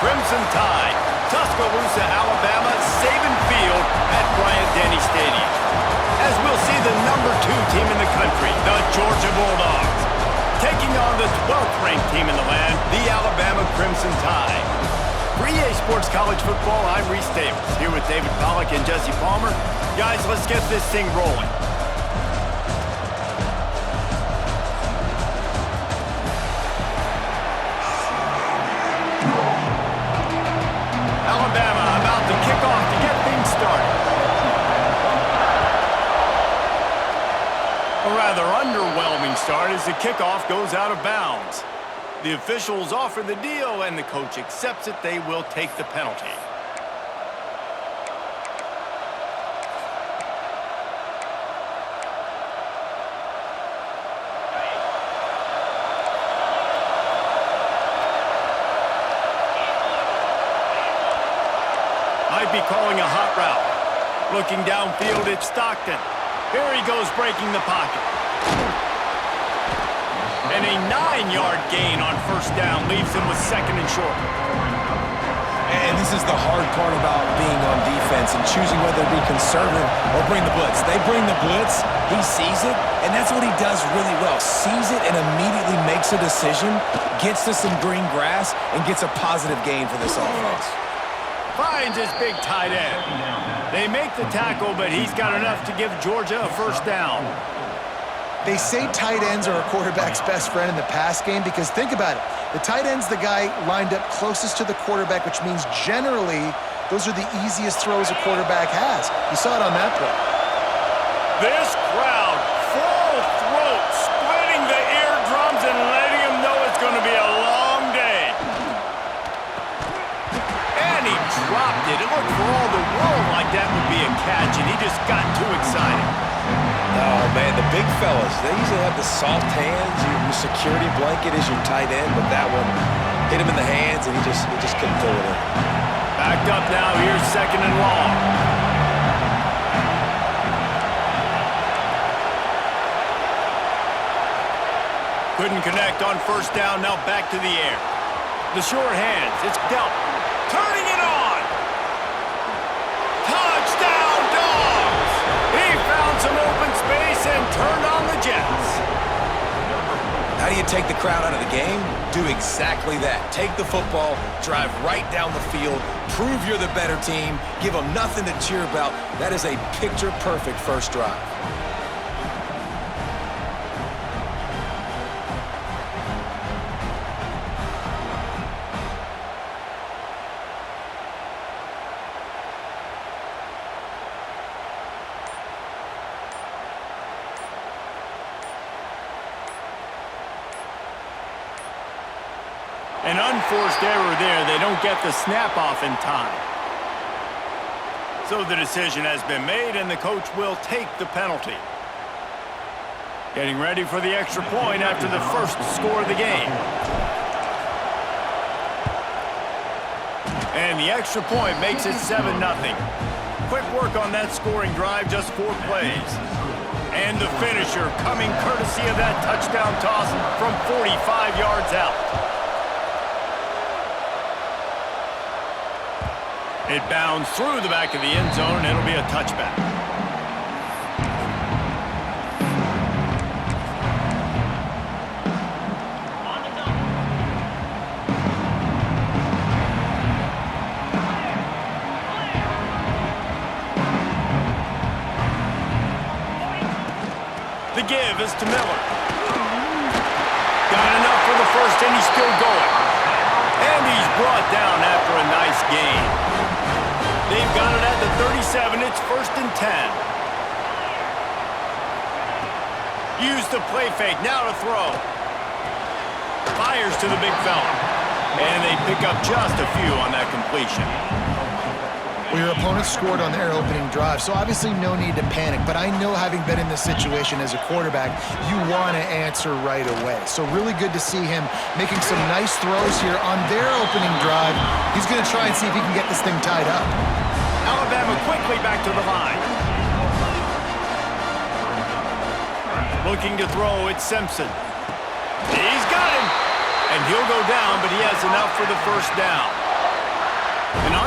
Crimson Tide. Tuscaloosa, Alabama, Saban Field at Bryant-Denny Stadium. As we'll see the #2 team in the country, the Georgia Bulldogs, taking on the 12th ranked team in the land, the Alabama Crimson Tide. For EA Sports College Football, I'm Reese Davis, here with David Pollack and Jesse Palmer. Guys, let's get this thing rolling. Alabama about to kick off to get things started. A rather underwhelming start as the kickoff goes out of bounds. The officials offer the deal, and the coach accepts it. They will take the penalty. Might be calling a hot route. Looking downfield, it's Stockton. Here he goes, breaking the pocket. And a 9-yard gain on first down leaves him with second and short. And this is the hard part about being on defense and choosing whether to be conservative or bring the blitz. They bring the blitz, he sees it, and that's what he does really well. Sees it and immediately makes a decision, gets to some green grass, and gets a positive gain for this offense. Finds his big tight end. They make the tackle, but he's got enough to give Georgia a first down. They say tight ends are a quarterback's best friend in the pass game because think about it. The tight end's the guy lined up closest to the quarterback, which means generally those are the easiest throws a quarterback has. You saw it on that play. This crowd, full throat, splitting the eardrums and letting him know it's going to be a long day. And he dropped it. It looked for all the world like that would be a catch, and he just got too excited. Oh, man, the big fellas, they usually have the soft hands. Your security blanket is your tight end, but that one hit him in the hands, and he just couldn't throw it in. Backed up now. Here's second and long. Couldn't connect on first down. Now back to the air. The short hands. It's dealt. Turning it on. Touchdown, Dogs! He found some open space and turned on the Jets. How do you take the crowd out of the game? Do exactly that. Take the football, drive right down the field, prove you're the better team, give them nothing to cheer about. That is a picture-perfect first drive. An unforced error there. They don't get the snap off in time. So the decision has been made, and the coach will take the penalty. Getting ready for the extra point after the first score of the game. And the extra point makes it 7-0. Quick work on that scoring drive, just 4 plays. And the finisher coming courtesy of that touchdown toss from 45 yards out. It bounds through the back of the end zone, and it'll be a touchback. The give is to Miller. Got enough for the first, and he's still going. And he's brought down after a nice gain. They've got it at the 37. It's 1st and 10. Use the play fake. Now to throw. Fires to the big fella. And they pick up just a few on that completion. Well, your opponent scored on their opening drive, so obviously no need to panic. But I know, having been in this situation as a quarterback, you want to answer right away. So really good to see him making some nice throws here on their opening drive. He's going to try and see if he can get this thing tied up. Alabama quickly back to the line. Looking to throw, it's Simpson. He's got him. And he'll go down, but he has enough for the first down.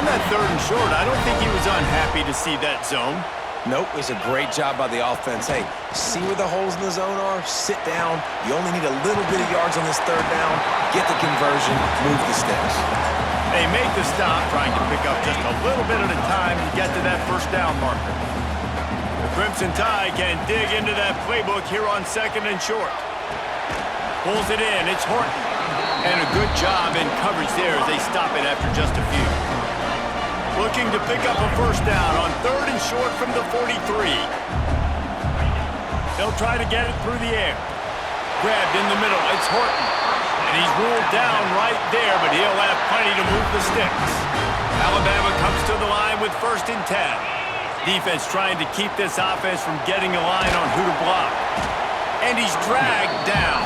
that 3rd and short, I don't think he was unhappy to see that zone. Nope, it's a great job by the offense. Hey, see where the holes in the zone are? Sit down. You only need a little bit of yards on this 3rd down. Get the conversion, move the sticks. They make the stop, trying to pick up just a little bit at a time to get to that 1st down marker. The Crimson Tide can dig into that playbook here on 2nd and short. Pulls it in, it's Horton. And a good job in coverage there as they stop it after just a few. Looking to pick up a 1st down on 3rd and short from the 43. They'll try to get it through the air. Grabbed in the middle, it's Horton. And he's ruled down right there, but he'll have plenty to move the sticks. Alabama comes to the line with 1st and 10. Defense trying to keep this offense from getting a line on who to block. And he's dragged down.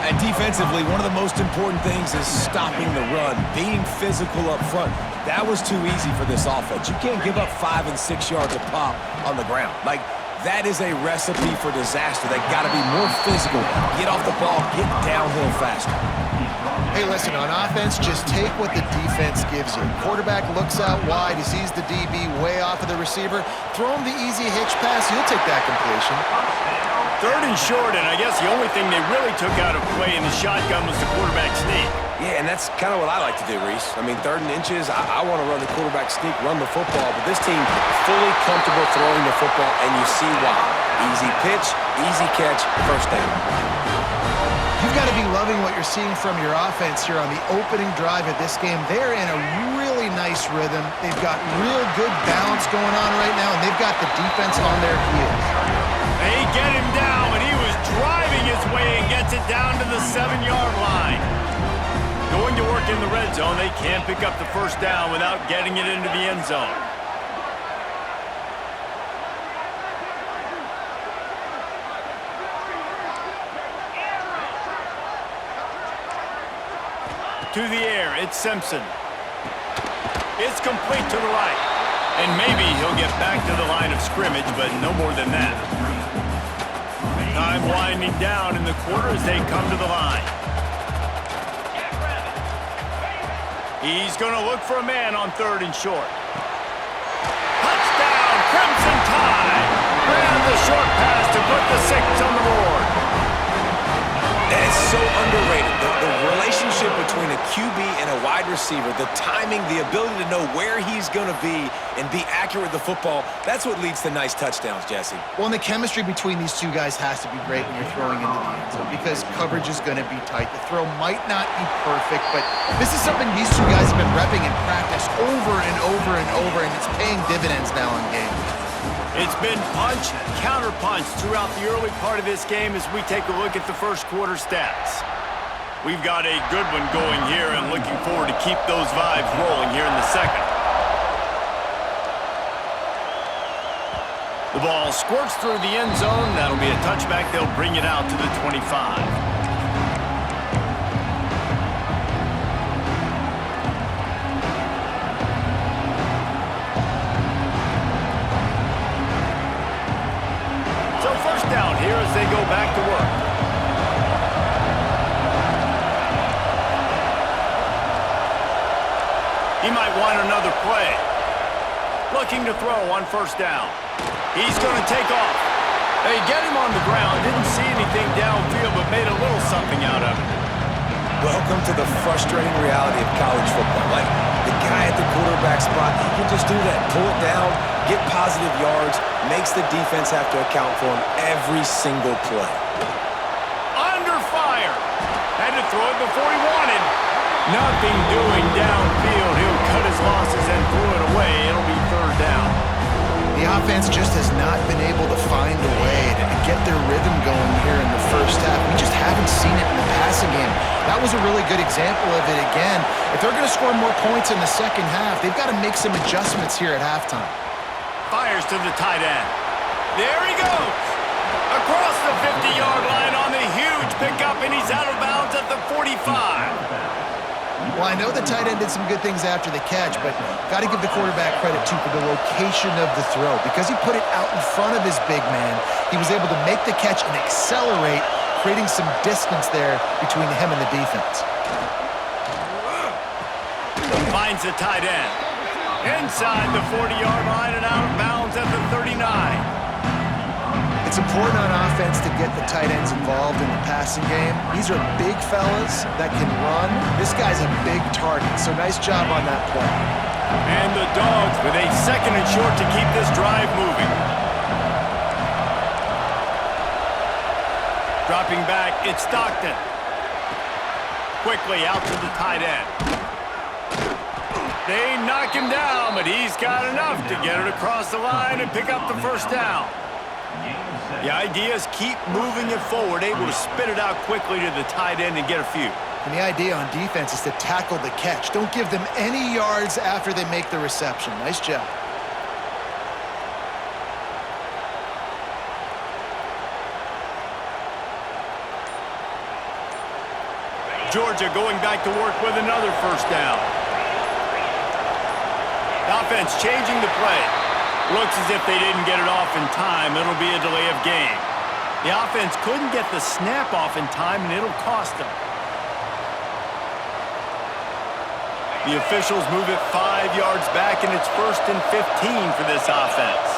And defensively, one of the most important things is stopping the run, being physical up front. That was too easy for this offense. You can't give up 5 and 6 yards a pop on the ground. Like, that is a recipe for disaster. They got to be more physical, get off the ball, get downhill faster. Hey, listen, on offense, just take what the defense gives you. Quarterback looks out wide, he sees the DB way off of the receiver. Throw him the easy hitch pass, you'll take that completion. 3rd and short, and I guess the only thing they really took out of play in the shotgun was the quarterback sneak. Yeah, and that's kind of what I like to do, Reese. I mean, 3rd and inches, I want to run the quarterback sneak, run the football, but this team fully comfortable throwing the football, and you see why. Easy pitch, easy catch, 1st down. You've got to be loving what you're seeing from your offense here on the opening drive of this game. They're in a really nice rhythm. They've got real good balance going on right now, and they've got the defense on their heels. They get him down, and he was driving his way and gets it down to the 7-yard line. Going to work in the red zone, they can't pick up the 1st down without getting it into the end zone. To the air, it's Simpson. It's complete to the right. And maybe he'll get back to the line of scrimmage, but no more than that. Time winding down in the quarter as they come to the line. He's going to look for a man on 3rd and short. Touchdown, Crimson Tide! Ran the short pass to put the 6 on the board. And it's so underrated. The relationship between a QB and a wide receiver, the timing, the ability to know where he's going to be and be accurate with the football, that's what leads to nice touchdowns, Jesse. Well, and the chemistry between these two guys has to be great when you're throwing into the end zone because coverage is going to be tight. The throw might not be perfect, but this is something these two guys have been repping in practice over and over and over, and it's paying dividends now in game. It's been punch, counter-punch throughout the early part of this game as we take a look at the 1st quarter stats. We've got a good one going here and looking forward to keep those vibes rolling here in the 2nd. The ball squirts through the end zone. That'll be a touchback. They'll bring it out to the 25. Down here as they go back to work. He might want another play. Looking to throw on 1st down. He's going to take off. They get him on the ground. Didn't see anything downfield, but made a little something out of it. Welcome to the frustrating reality of college football. Like, the guy at the quarterback spot, he can just do that. Pull it down, get positive yards, makes the defense have to account for him every single play. Under fire. Had to throw it before he wanted. Nothing doing downfield. He'll cut his losses and throw it away. It'll be 3rd down. The offense just has not been able to find a way to get their rhythm going here in the 1st half. We just haven't seen it in the passing game. That was a really good example of it again. If they're going to score more points in the 2nd half, they've got to make some adjustments here at halftime. Fires to the tight end. There he goes. Across the 50-yard line on the huge pickup, and he's out of bounds at the 45. Well, I know the tight end did some good things after the catch, but got to give the quarterback credit, too, for the location of the throw. Because he put it out in front of his big man, he was able to make the catch and accelerate, creating some distance there between him and the defense. Finds finds the tight end. Inside the 40-yard line and out of bounds at the 39. It's important on offense to get the tight ends involved in the passing game. These are big fellas that can run. This guy's a big target, so nice job on that play. And the Dogs with a second and short to keep this drive moving. Dropping back, it's Stockton. Quickly out to the tight end. They knock him down, but he's got enough to get it across the line and pick up the first down. The idea is keep moving it forward, able to spit it out quickly to the tight end and get a few. And the idea on defense is to tackle the catch. Don't give them any yards after they make the reception. Nice job. Georgia going back to work with another first down. The offense changing the play. Looks as if they didn't get it off in time. It'll be a delay of game. The offense couldn't get the snap off in time, and it'll cost them. The officials move it 5 yards back, and it's 1st and 15 for this offense.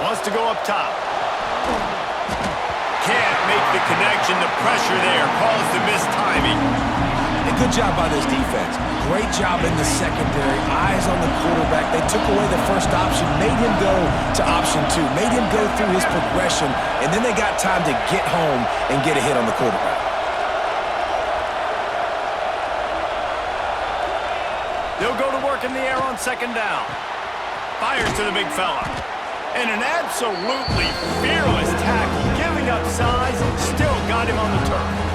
Wants to go up top. Can't make the connection. The pressure there caused the mistiming. And good job by this defense. Great job in the secondary. Eyes on the quarterback. They took away the first option, made him go to option 2, made him go through his progression, and then they got time to get home and get a hit on the quarterback. They'll go to work in the air on second down. Fires to the big fella. And an absolutely fearless tackle, giving up size, still got him on the turf.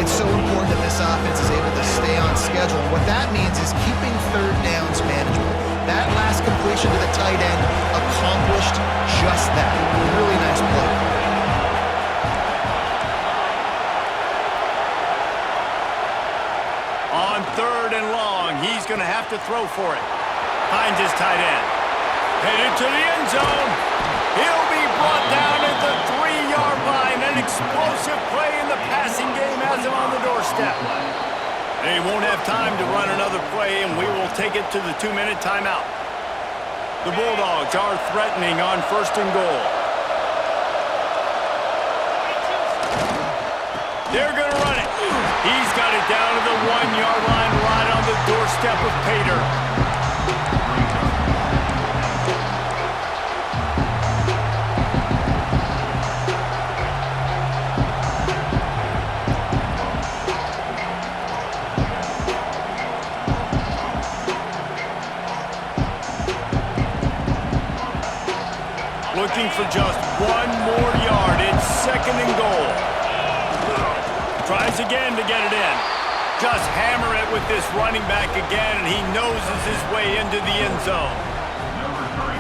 It's so important that this offense is able to stay on schedule. And what that means is keeping third downs manageable. That last completion to the tight end accomplished just that. Really nice play. On 3rd and long, he's going to have to throw for it. Finds his tight end. Headed to the end zone. He'll be brought down at the 3-yard line. An explosive play in the passing game has him on the doorstep. They won't have time to run another play, and we will take it to the 2-minute timeout. The Bulldogs are threatening on 1st and goal. They're going to run it. He's got it down to the 1-yard line right on the doorstep of Pater. Looking for just 1 more yard. It's 2nd and goal. Tries again to get it in. Just hammer it with this running back again, and he noses his way into the end zone.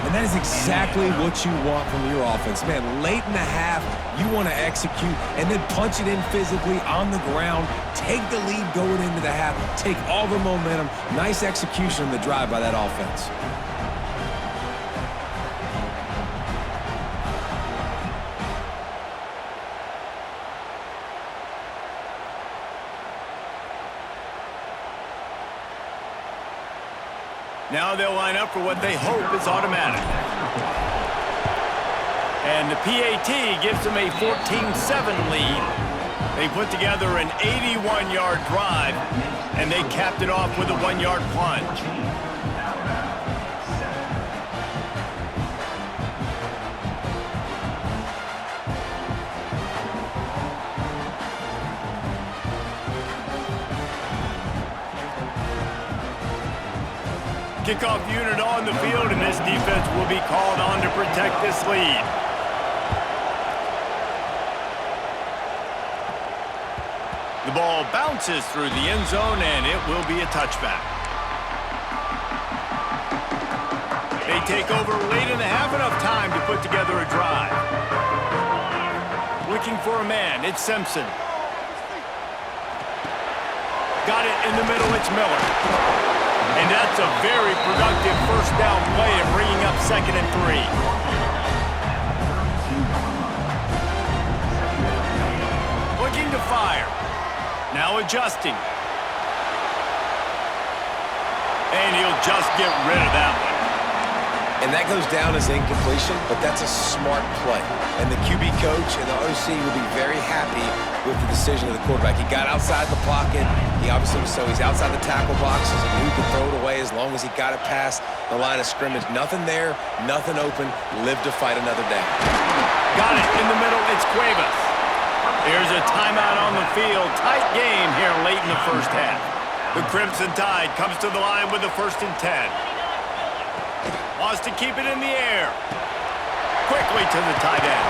And that is exactly what you want from your offense. Man, late in the half, you want to execute and then punch it in physically on the ground, take the lead going into the half, take all the momentum. Nice execution on the drive by that offense. Now they'll line up for what they hope is automatic. And the PAT gives them a 14-7 lead. They put together an 81-yard drive, and they capped it off with a 1-yard plunge. Kickoff unit on the field, and this defense will be called on to protect this lead. The ball bounces through the end zone, and it will be a touchback. They take over late in the half, enough time to put together a drive. Looking for a man, it's Simpson. Got it in the middle, it's Miller. And that's a very productive first down play and bringing up 2nd and 3. Looking to fire. adjusting. And he'll just get rid of that one. And that goes down as incompletion, but that's a smart play. And the QB coach and the OC will be very happy with the decision of the quarterback. He got outside the pocket. He obviously he's outside the tackle boxes, and he could throw it away as long as he got it past the line of scrimmage. Nothing there, nothing open. Live to fight another day. Got it in the middle. It's Cuevas. Here's a timeout on the field. Tight game here late in the first half. The Crimson Tide comes to the line with the 1st and 10. Wants to keep it in the air. Quickly to the tight end.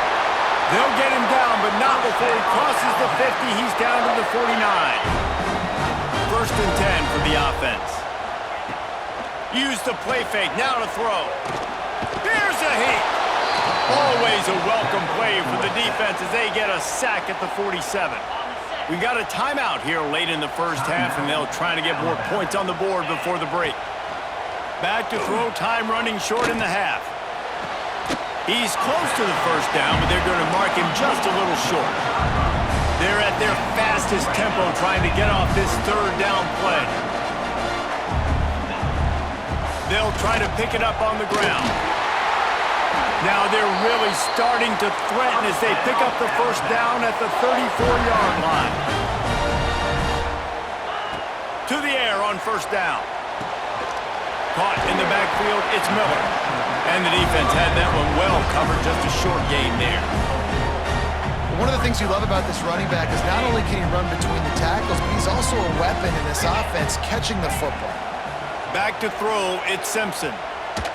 They'll get him down, but not before he crosses the 50. He's down to the 49. 1st and 10 for the offense. Use the play fake. Now to throw. Here's a heat. Always a welcome play for the defense as they get a sack at the 47. We got a timeout here late in the first half, and they'll try to get more points on the board before the break. Back to throw, time running short in the half. He's close to the first down, but they're going to mark him just a little short. They're at their fastest tempo trying to get off this 3rd down play. They'll try to pick it up on the ground. Now they're really starting to threaten as they pick up the 1st down at the 34-yard line. To the air on 1st down. Caught in the backfield, it's Miller. And the defense had that one well covered, just a short gain there. One of the things you love about this running back is not only can he run between the tackles, but he's also a weapon in this offense catching the football. Back to throw, it's Simpson.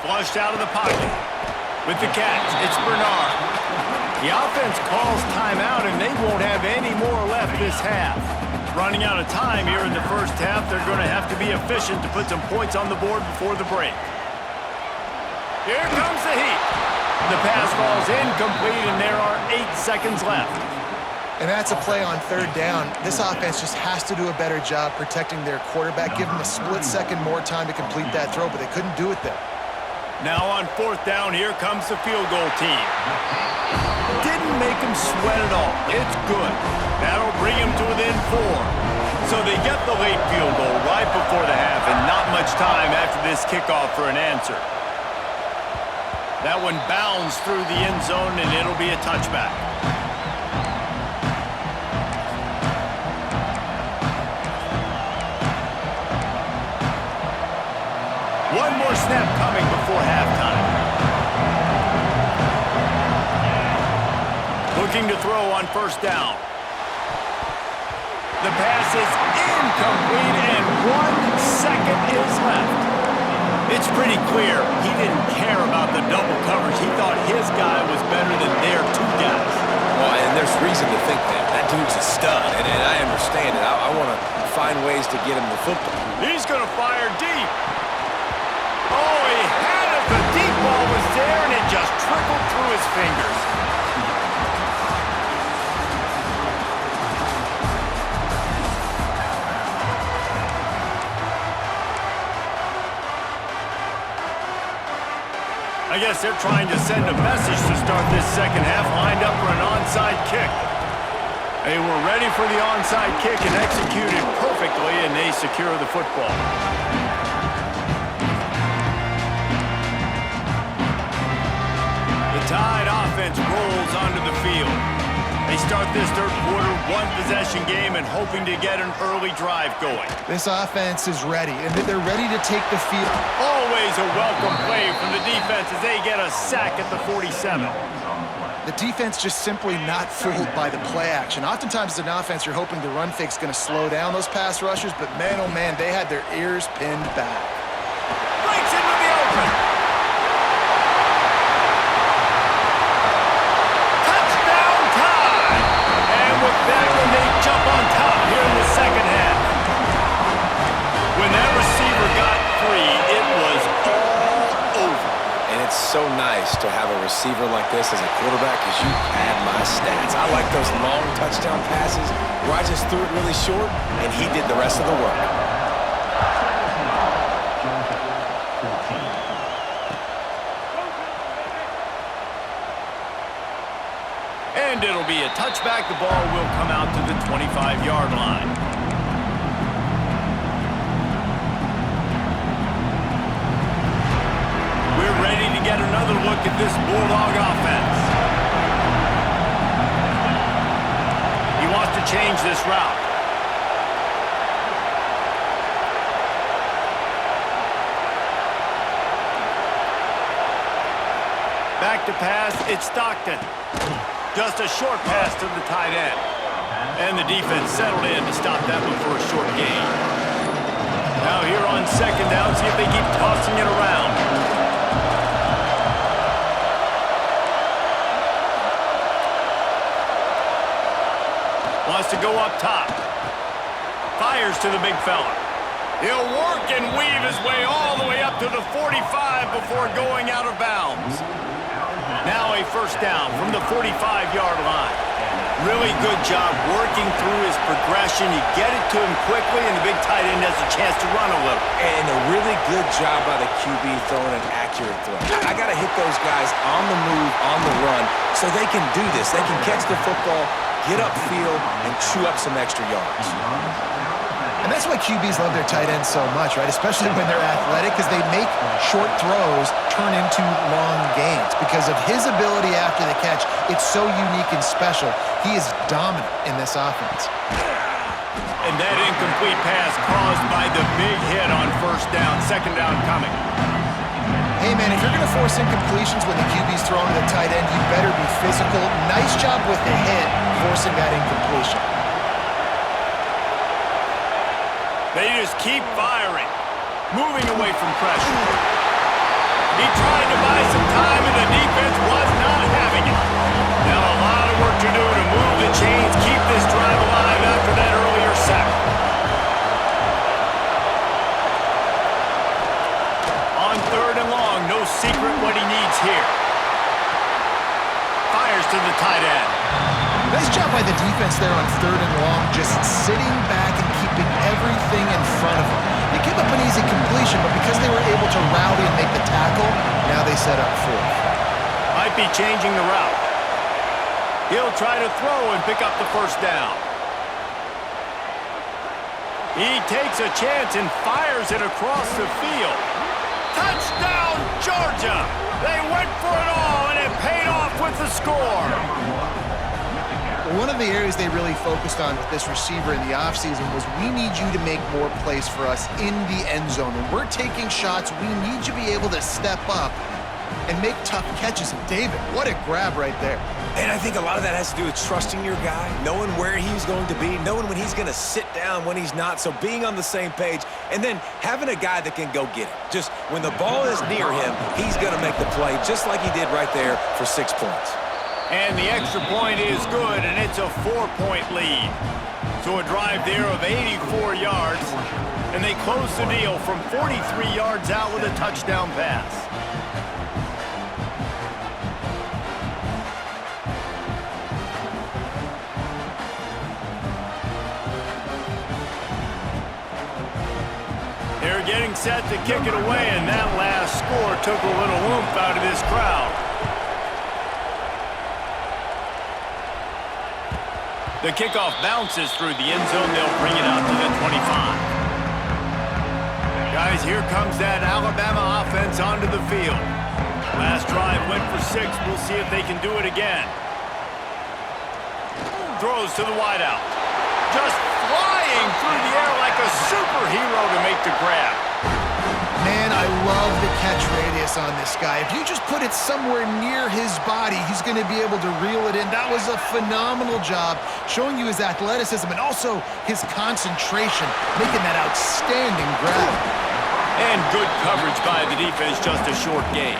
Flushed out of the pocket. With the catch, it's Bernard. The offense calls timeout, and they won't have any more left this half. Running out of time here in the first half, they're going to have to be efficient to put some points on the board before the break. Here comes the heat. The pass falls incomplete, and there are 8 seconds left. And that's a play on 3rd down. This offense just has to do a better job protecting their quarterback, give him a split second more time to complete that throw, but they couldn't do it there. Now on 4th down, here comes the field goal team. Didn't make him sweat at all. It's good. That'll bring him to within 4. So they get the late field goal right before the half, and not much time after this kickoff for an answer. That one bounds through the end zone, and it'll be a touchback. One more snap coming before halftime. Looking to throw on 1st down. The pass is incomplete, and 1 second is left. It's pretty clear he didn't care about the double coverage. He thought his guy was better than their 2 guys. Well, and there's reason to think that. That dude's a stud, and I understand it. I want to find ways to get him the football. He's going to fire deep. Oh, he had it. The deep ball was there, and it just trickled through his fingers. I guess they're trying to send a message to start this second half, lined up for an onside kick. They were ready for the onside kick and executed perfectly, and they secure the football. The Tide offense rolls onto the field. They start this 3rd quarter, 1-possession game, and hoping to get an early drive going. This offense is ready, and they're ready to take the field. Always a welcome play from the defense as they get a sack at the 47. The defense just simply not fooled by the play action. Oftentimes as an offense, you're hoping the run fake's going to slow down those pass rushers, but man, oh man, they had their ears pinned back. Breaks into the open. Touchdown Tide! And with that one, they jump on top here in the second half. When that receiver got free, it was all over. And it's so nice to have a receiver like this as a quarterback because you pad my stats. I like those long touchdown passes where I just threw it really short and he did the rest of the work. And it'll be a touchback. The ball will come out to the 25-yard line. We're ready to get another look at this Bulldog offense. He wants to change this route. Back to pass, it's Stockton. Just a short pass to the tight end. And the defense settled in to stop that one for a short gain. Now here on second down, see if they keep tossing it around. Wants to go up top. Fires to the big fella. He'll work and weave his way all the way up to the 45 before going out of bounds. Now a first down from the 45-yard line. Really good job working through his progression. You get it to him quickly, and the big tight end has a chance to run a little. And a really good job by the QB throwing an accurate throw. I got to hit those guys on the move, on the run, so they can do this. They can catch the football, get upfield, and chew up some extra yards. And that's why QBs love their tight ends so much, right? Especially when they're athletic, because they make short throws turn into long gains. Because of his ability after the catch, it's so unique and special. He is dominant in this offense. And that incomplete pass caused by the big hit on first down. Second down coming. Hey, man, if you're going to force incompletions when the QB's throwing to the tight end, you better be physical. Nice job with the hit, forcing that incompletion. They just keep firing, moving away from pressure. He tried to buy some time, and the defense was not having it. Now a lot of work to do to move the chains, keep this drive alive after that earlier sack. On third and long, no secret what he needs here. Fires to the tight end. Nice job by the defense there on third and long, just sitting back and keeping everything in front of them. They give up an easy completion, but because they were able to rally and make the tackle, now they set up fourth. Might be changing the route. He'll try to throw and pick up the first down. He takes a chance and fires it across the field. Touchdown, Georgia! They went for it all, and it paid off with the score. One of the areas they really focused on with this receiver in the offseason was we need you to make more plays for us in the end zone. When we're taking shots, we need you to be able to step up and make tough catches. And David, what a grab right there. And I think a lot of that has to do with trusting your guy, knowing where he's going to be, knowing when he's going to sit down, when he's not, so being on the same page, and then having a guy that can go get it. Just when the ball is near him, he's going to make the play just like he did right there for 6 points. And the extra point is good, and it's a 4-point lead. So a drive there of 84 yards, and they close the deal from 43 yards out with a touchdown pass. They're getting set to kick it away, and that last score took a little oomph out of this crowd. The kickoff bounces through the end zone. They'll bring it out to the 25. Guys, here comes that Alabama offense onto the field. Last drive went for 6. We'll see if they can do it again. Throws to the wideout. Just flying through the air like a superhero to make the grab. Man, I love the catch radius on this guy. If you just put it somewhere near his body, he's going to be able to reel it in. That was a phenomenal job, showing you his athleticism and also his concentration, making that outstanding grab. And good coverage by the defense, just a short gain.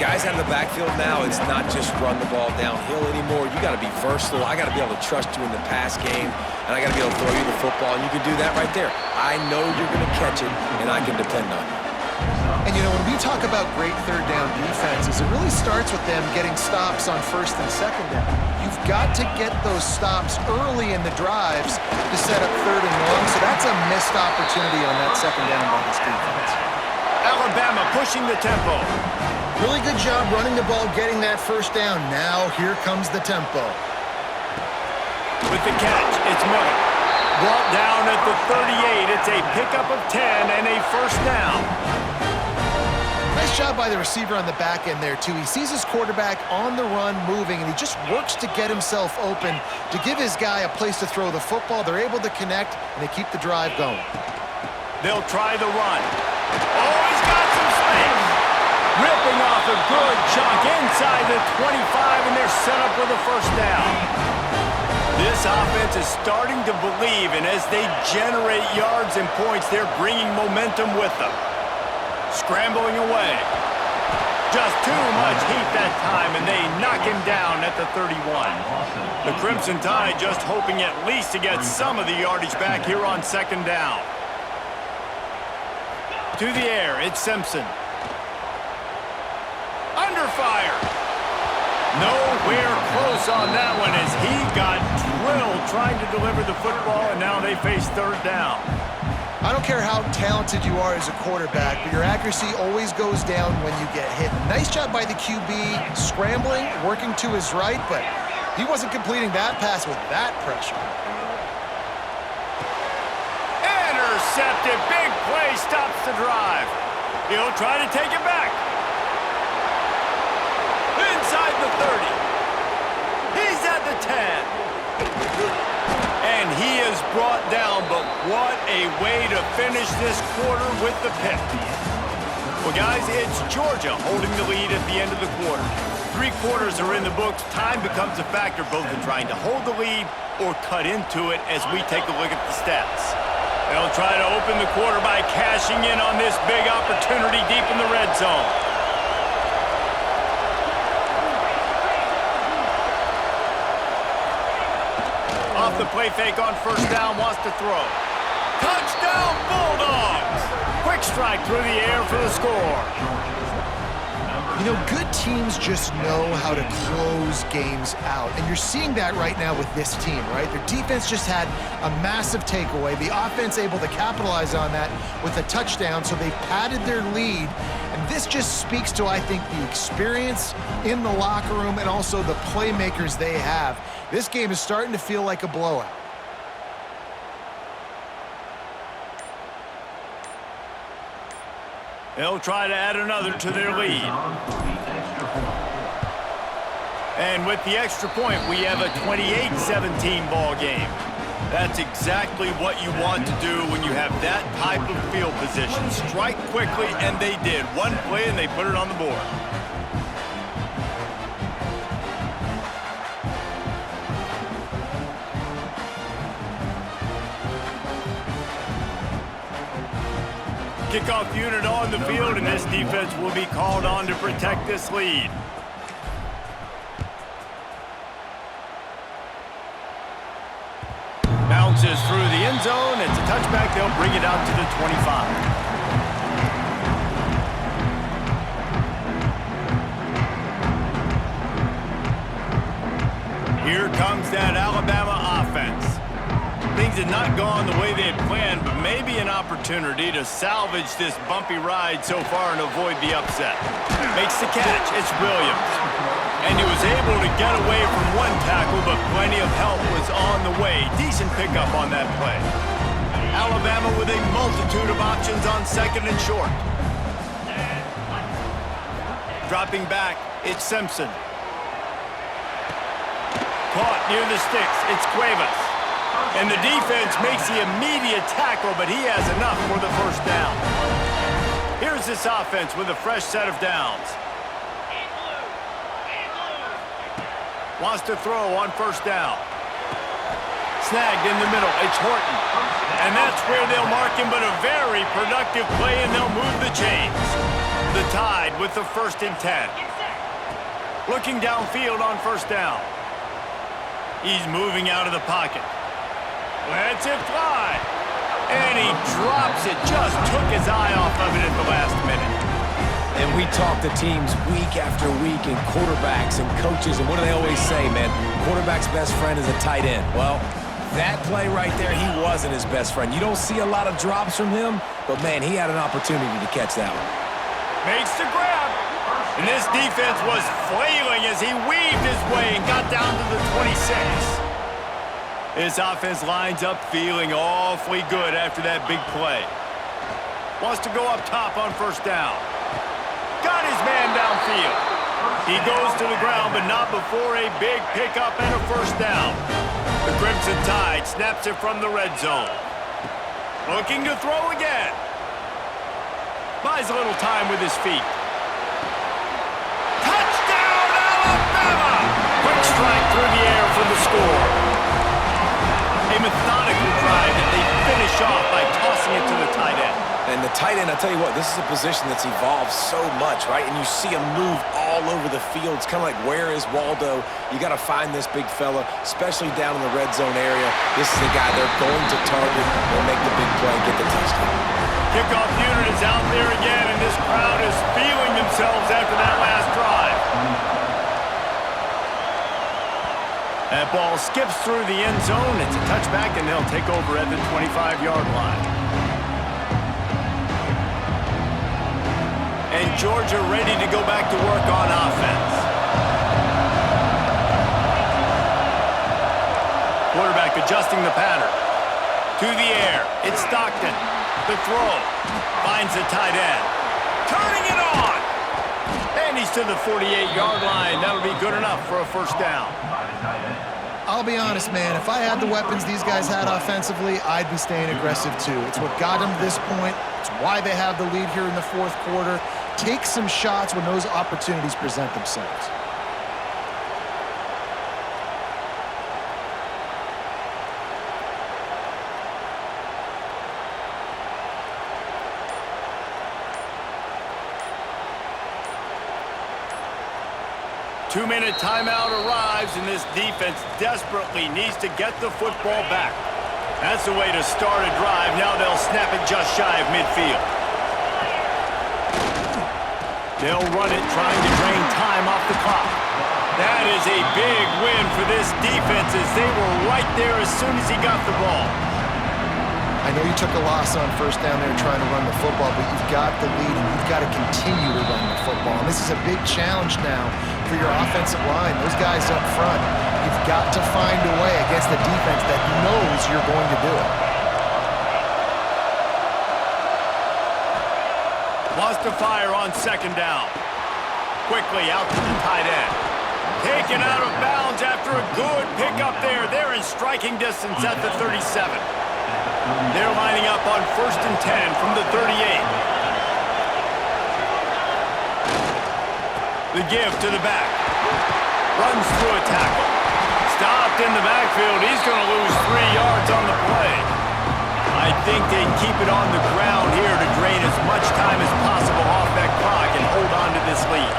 Guys out of the backfield now, it's not just run the ball downhill anymore. You got to be versatile. I got to be able to trust you in the pass game, and I got to be able to throw you the football, and you can do that right there. I know you're going to catch it, and I can depend on you. And, you know, when we talk about great third down defenses, it really starts with them getting stops on first and second down. You've got to get those stops early in the drives to set up third and long, so that's a missed opportunity on that second down by this defense. Alabama pushing the tempo. Really good job running the ball, getting that first down. Now here comes the tempo. With the catch, it's Miller. Brought down at the 38. It's a pickup of 10 and a first down. Nice job by the receiver on the back end there, too. He sees his quarterback on the run moving, and he just works to get himself open to give his guy a place to throw the football. They're able to connect, and they keep the drive going. They'll try the run. Oh, he's got some space. Ripping off a good chunk inside the 25, and they're set up with a first down. This offense is starting to believe, and as they generate yards and points, they're bringing momentum with them. Scrambling away. Just too much heat that time, and they knock him down at the 31. The Crimson Tide just hoping at least to get some of the yardage back here on second down. To the air, it's Simpson. Under fire. Nowhere close on that one as he got drilled trying to deliver the football, and now they face third down. I don't care how talented you are as a quarterback, but your accuracy always goes down when you get hit. Nice job by the QB, scrambling, working to his right, but he wasn't completing that pass with that pressure. Intercepted. Big play stops the drive. He'll try to take it back. Inside the 30. He's at the 10. And he is brought down, but what a way to finish this quarter with the pick. Well, guys, it's Georgia holding the lead at the end of the quarter. 3 quarters are in the books. Time becomes a factor both in trying to hold the lead or cut into it as we take a look at the stats. They'll try to open the quarter by cashing in on this big opportunity deep in the red zone. Off the play fake on first down, wants to throw. Touchdown Bulldogs! Quick strike through the air for the score. You know, good teams just know how to close games out, and you're seeing that right now with this team, right? Their defense just had a massive takeaway. The offense able to capitalize on that with a touchdown, so they've padded their lead. And this just speaks to, I think, the experience in the locker room and also the playmakers they have. This game is starting to feel like a blowout. They'll try to add another to their lead. And with the extra point, we have a 28-17 ball game. That's exactly what you want to do when you have that type of field position. Strike quickly, and they did. One play, and they put it on the board. Kickoff unit on the field, and this defense will be called on to protect this lead. Bounces through the end zone. It's a touchback. They'll bring it out to the 25. Here comes that Alabama offense. Things had not gone the way they had planned, but maybe an opportunity to salvage this bumpy ride so far and avoid the upset. Makes the catch. It's Williams. And he was able to get away from one tackle, but plenty of help was on the way. Decent pickup on that play. Alabama with a multitude of options on second and short. Dropping back, it's Simpson. Caught near the sticks. It's Cuevas. And the defense makes the immediate tackle, but he has enough for the first down. Here's this offense with a fresh set of downs. Wants to throw on first down. Snagged in the middle. It's Horton. And that's where they'll mark him, but a very productive play, and they'll move the chains. The Tide with the 1st and 10. Looking downfield on first down. He's moving out of the pocket. Lets it fly. And he drops it. Just took his eye off of it at the last minute. And we talk to teams week after week and quarterbacks and coaches, and what do they always say, man? Quarterback's best friend is a tight end. Well, that play right there, he wasn't his best friend. You don't see a lot of drops from him, but, man, he had an opportunity to catch that one. Makes the grab. And this defense was flailing as he weaved his way and got down to the 26. This offense lines up feeling awfully good after that big play. Wants to go up top on first down. Got field. He goes to the ground, but not before a big pickup and a first down. The Crimson Tide snaps it from the red zone. Looking to throw again. Buys a little time with his feet. Touchdown, Alabama! Quick strike through the air for the score. A methodical drive that they finish off by tossing it to the tight end. And the tight end, I'll tell you what, this is a position that's evolved so much, right? And you see him move all over the field. It's kind of like, where is Waldo? You got to find this big fella, especially down in the red zone area. This is the guy they're going to target and make the big play and get the touchdown. Kickoff unit is out there again, and this crowd is feeling themselves after that last drive. That ball skips through the end zone. It's a touchback, and they'll take over at the 25-yard line. And Georgia ready to go back to work on offense. Quarterback adjusting the pattern. To the air. It's Stockton. The throw. Finds the tight end. Turning it on. And he's to the 48-yard line. That'll be good enough for a first down. I'll be honest, man. If I had the weapons these guys had offensively, I'd be staying aggressive too. It's what got them to this point. It's why they have the lead here in the fourth quarter. Take some shots when those opportunities present themselves. Two-minute timeout arrives, and this defense desperately needs to get the football back. That's the way to start a drive. Now they'll snap it just shy of midfield. They'll run it, trying to drain time off the clock. That is a big win for this defense, as they were right there as soon as he got the ball. I know you took a loss on first down there trying to run the football, but you've got the lead and you've got to continue to run the football. And this is a big challenge now for your offensive line. Those guys up front, you've got to find a way against the defense that knows you're going to do it. Lost to fire on second down. Quickly out to the tight end. Taken out of bounds after a good pickup there. They're in striking distance at the 37. They're lining up on 1st and 10 from the 38. The give to the back. Runs through a tackle. Stopped in the backfield. He's going to lose 3 yards on the play. I think they keep it on the ground here to drain as much time as possible off that clock and hold on to this lead.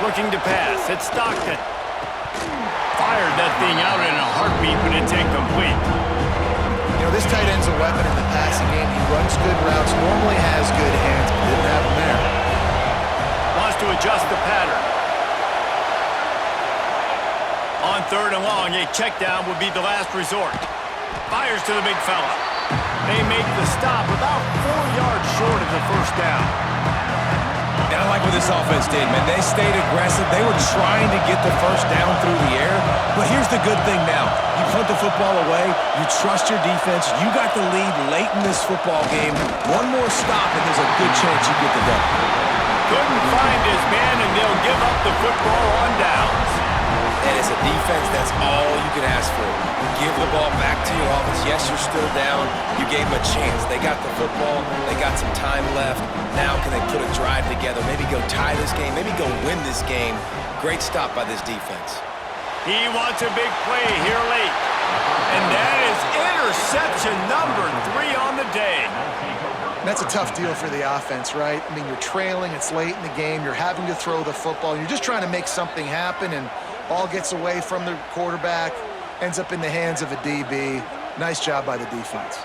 Looking to pass. It's Stockton. Fired that thing out in a heartbeat, but it's incomplete. You know, this tight end's a weapon in the passing game. He runs good routes, normally has good hands, but didn't have them there. Wants to adjust the pattern. On 3rd and long, a check down would be the last resort. Fires to the big fella. They make the stop about 4 yards short of the first down. And I like what this offense did, man. They stayed aggressive. They were trying to get the first down through the air. But here's the good thing now. You punt the football away. You trust your defense. You got the lead late in this football game. One more stop, and there's a good chance you get the dub. Couldn't find his man, and they'll give up the football on downs. And as a defense, that's all you can ask for. Give the ball back to your offense. Yes, you're still down. You gave them a chance. They got the football. They got some time left. Now can they put a drive together? Maybe go tie this game. Maybe go win this game. Great stop by this defense. He wants a big play here late. And that is interception number 3 on the day. That's a tough deal for the offense, right? I mean, you're trailing. It's late in the game. You're having to throw the football. You're just trying to make something happen, and ball gets away from the quarterback, ends up in the hands of a DB. Nice job by the defense.